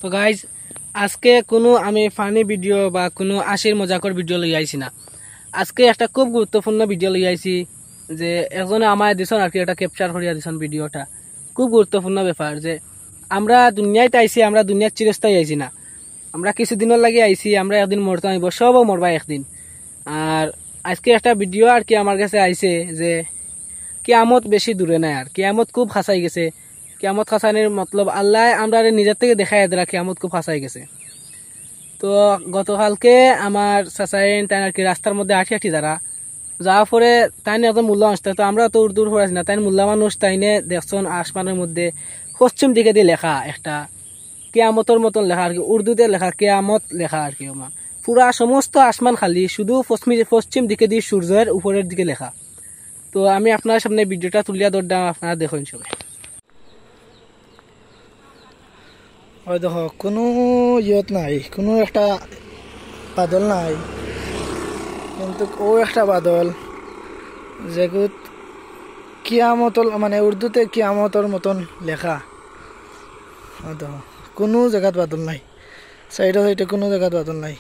তো গাইজ আজকে কোনো আমি ফানি ভিডিও বা কোনো আশির মজাকর ভিডিও লই আইছি না। আজকে একটা খুব গুরুত্বপূর্ণ ভিডিও লই আইছি, যে একজনে আমার দিছন আর কি একটা ক্যাপচার করিয়া দিছন ভিডিওটা। খুব গুরুত্বপূর্ণ ব্যাপার যে আমরা দুনিয়ায় আইছি, আমরা দুনিয়ার চিরস্থায়ী আইছি না, আমরা কিছুদিনের লাগে আইছি, আমরা একদিন মরতে আইব, সবও মরবা একদিন। আর আজকে একটা ভিডিও আর কি আমার কাছে আইছে যে কিয়ামত বেশি দূরে নাই, আর কিয়ামত খুব খাসাই গেছে। কিয়ামত খাসানির মতলব আল্লাহ আমরা নিজের থেকে দেখাই দেরা কিয়ামত খুব খাসাই গেছে। তো গতকালকে আমার চাচাইন তাই আর কি রাস্তার মধ্যে হাঁটি হাঁটি দ্বারা যাওয়ার পরে তাই একদম মূল্য আসতে, তো আমরা তো উর্দুর পড়াছি না, তাই মূল্য মানুষ তাইনে দেখছেন আসমানের মধ্যে পশ্চিম দিকে দিয়ে লেখা একটা কিয়ামতর মতন লেখা আর কি, উর্দুতে লেখা কিয়ামত লেখা আর কি। আমার পুরা সমস্ত আসমান খালি, শুধু পশ্চিম দিকে দিয়ে সূর্যের উপরের দিকে লেখা। তো আমি আপনার সামনে ভিডিওটা তুলিয়া দৌড়াম, আপনারা দেখুন সবাই। ওই দেখো কোনো ইয়ত নাই, কোনো একটা বাদল নাই, কিন্তু ও একটা বাদল যেগুত কিয়ামতল মানে উর্দুতে কিয়ামতর মতন লেখা। ওই দেখো কোনো জায়গাত বাদল নাই, সাইডে সাইডে কোনো জায়গাত বাদল নাই,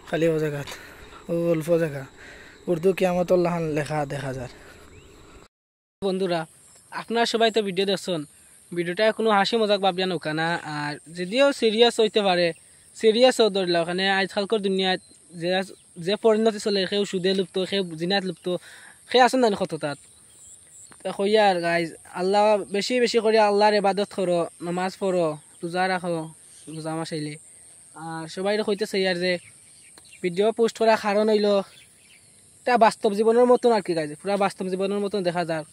খালি ও জায়গাত ও অল্প জায়গা উর্দু কিয়ামতল লেখা দেখা যায়। বন্ধুরা আপনারা সবাই তো ভিডিও দেখছেন, ভিডিওটা কোনো হাসি মজাক ভাবলিয়া নৌকা না, আর যদিও সিরিয়াস হইতে পারে, সিরিয়াসও ধরলা ওখানে আজকালকার দুনিয়াত যে যে পরিণতি চলে, সেও সুদে লুপ্ত, সেও জিনাত লুপ্ত, সে আছেন না কত তাত। কইয়া আর গাইজ আল্লাহ বেশি বেশি করে আল্লাহর ইবাদত করো, নামাজ পড়ো, রোজা রাখো, রোজা মাসাইলে। আর সবাই কইতেছে আর যে ভিডিও পোস্ট করা কারণ হইল এটা বাস্তব জীবনের মতন আর কি গাইজ, পুরা বাস্তব জীবনের মতন দেখা যাক।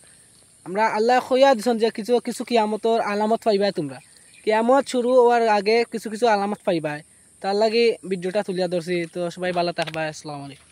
আমরা আল্লাহ কইয়া দিছন যে কিছু কিছু কিয়ামতর আলামত পাইবাই, তোমরা কিয়ামত শুরু হওয়ার আগে কিছু কিছু আলামত পাইবাই, তার লাগে ভিডিওটা তুলিয়া ধরছি। তো সবাই ভালো থাকবা, আসসালামু আলাইকুম।